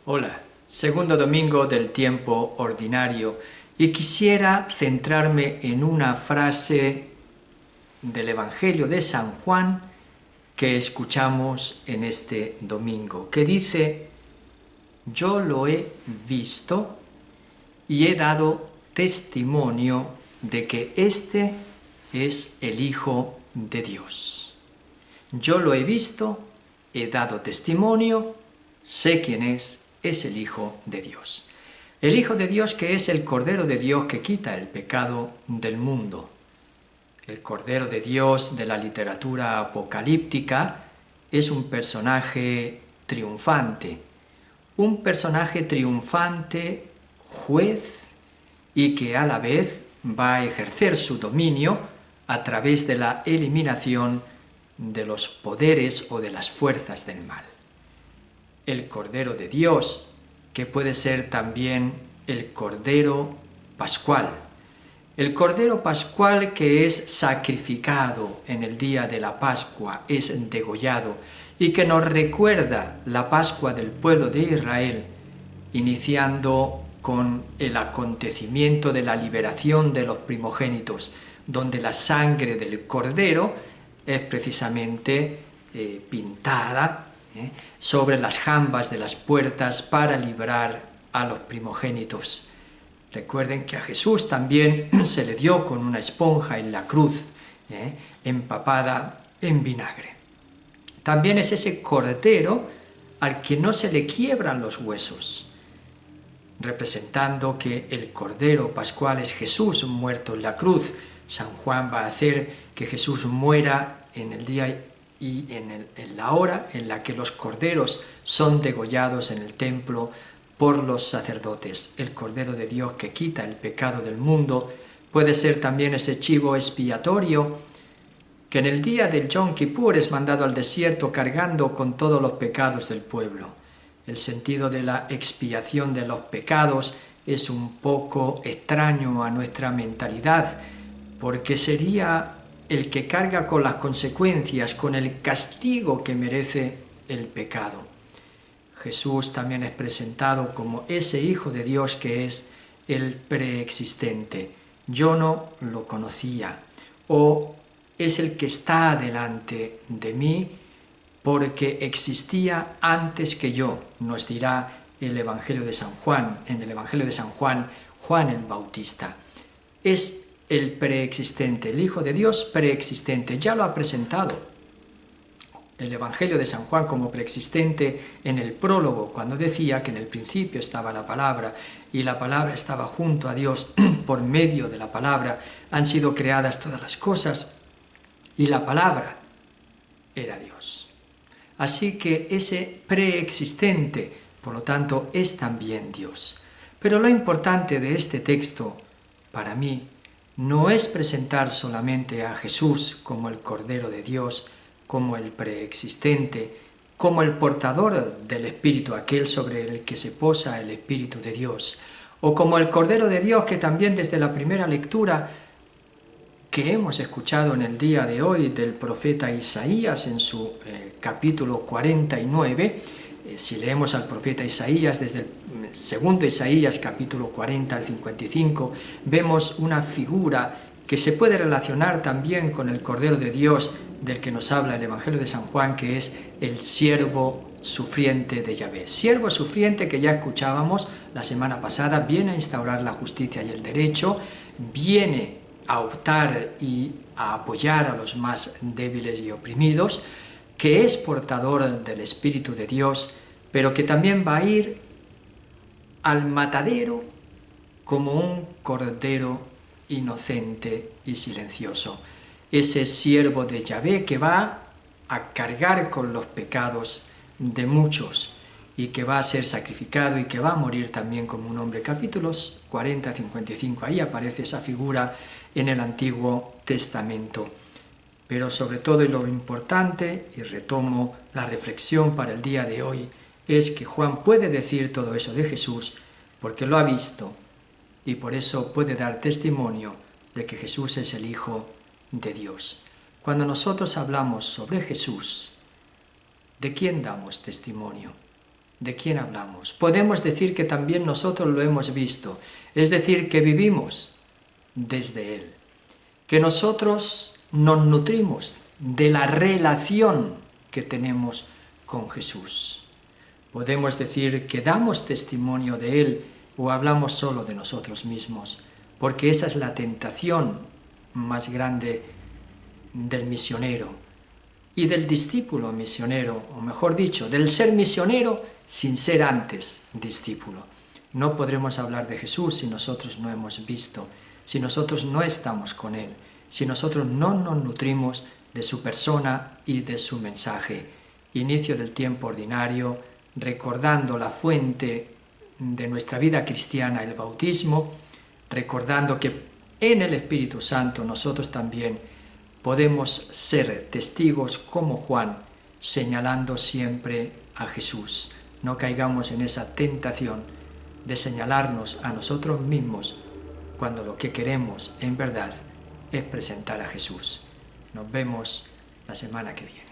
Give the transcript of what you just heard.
Hola, segundo domingo del tiempo ordinario y quisiera centrarme en una frase del Evangelio de San Juan que escuchamos en este domingo, que dice: yo lo he visto y he dado testimonio de que este es el Hijo de Dios. Yo lo he visto, he dado testimonio, sé quién es el Hijo de Dios. El Hijo de Dios, que es el Cordero de Dios que quita el pecado del mundo. El Cordero de Dios de la literatura apocalíptica es un personaje triunfante, juez, y que a la vez va a ejercer su dominio a través de la eliminación de los poderes o de las fuerzas del mal. El Cordero de Dios, que puede ser también el Cordero Pascual. El Cordero Pascual que es sacrificado en el día de la Pascua, es degollado, y que nos recuerda la Pascua del pueblo de Israel, iniciando con el acontecimiento de la liberación de los primogénitos, donde la sangre del Cordero es precisamente pintada sobre las jambas de las puertas para librar a los primogénitos. Recuerden que a Jesús también se le dio con una esponja en la cruz, empapada en vinagre. También es ese Cordero al que no se le quiebran los huesos, representando que el Cordero Pascual es Jesús muerto en la cruz. San Juan va a hacer que Jesús muera en el día y en la hora en la que los corderos son degollados en el templo por los sacerdotes. El Cordero de Dios que quita el pecado del mundo puede ser también ese chivo expiatorio que en el día del Yom Kippur es mandado al desierto cargando con todos los pecados del pueblo. El sentido de la expiación de los pecados es un poco extraño a nuestra mentalidad, porque sería el que carga con las consecuencias, con el castigo que merece el pecado. Jesús también es presentado como ese Hijo de Dios que es el preexistente. Yo no lo conocía, o es el que está delante de mí porque existía antes que yo, nos dirá el Evangelio de San Juan. En el Evangelio de San Juan, Juan el Bautista es el preexistente, el Hijo de Dios preexistente, ya lo ha presentado el Evangelio de San Juan como preexistente en el prólogo, cuando decía que en el principio estaba la palabra y la palabra estaba junto a Dios. Por medio de la palabra han sido creadas todas las cosas y la palabra era Dios. Así que ese preexistente, por lo tanto, es también Dios. Pero lo importante de este texto, para mí, no es presentar solamente a Jesús como el Cordero de Dios, como el preexistente, como el portador del Espíritu, aquel sobre el que se posa el Espíritu de Dios, o como el Cordero de Dios que también desde la primera lectura que hemos escuchado en el día de hoy del profeta Isaías en su capítulo 49, si leemos al profeta Isaías desde el segundo Isaías capítulo 40 al 55, vemos una figura que se puede relacionar también con el Cordero de Dios del que nos habla el Evangelio de San Juan, que es el siervo sufriente de Yahvé. Siervo sufriente que ya escuchábamos la semana pasada, viene a instaurar la justicia y el derecho, viene a optar y a apoyar a los más débiles y oprimidos, que es portador del Espíritu de Dios, pero que también va a ir al matadero como un cordero inocente y silencioso. Ese siervo de Yahvé que va a cargar con los pecados de muchos y que va a ser sacrificado y que va a morir también como un hombre. Capítulos 40-55, ahí aparece esa figura en el Antiguo Testamento. Pero sobre todo, y lo importante, y retomo la reflexión para el día de hoy, es que Juan puede decir todo eso de Jesús porque lo ha visto y por eso puede dar testimonio de que Jesús es el Hijo de Dios. Cuando nosotros hablamos sobre Jesús, ¿de quién damos testimonio? ¿de quién hablamos? Podemos decir que también nosotros lo hemos visto, es decir, que vivimos desde Él, que nosotros nos nutrimos de la relación que tenemos con Jesús. Podemos decir que damos testimonio de Él o hablamos solo de nosotros mismos, porque esa es la tentación más grande del misionero y del discípulo misionero, o mejor dicho, del ser misionero sin ser antes discípulo. No podremos hablar de Jesús si nosotros no hemos visto, si nosotros no estamos con Él, si nosotros no nos nutrimos de su persona y de su mensaje. Inicio del tiempo ordinario, recordando la fuente de nuestra vida cristiana, el bautismo, recordando que en el Espíritu Santo nosotros también podemos ser testigos como Juan, señalando siempre a Jesús. No caigamos en esa tentación de señalarnos a nosotros mismos cuando lo que queremos en verdad es presentar a Jesús. Nos vemos la semana que viene.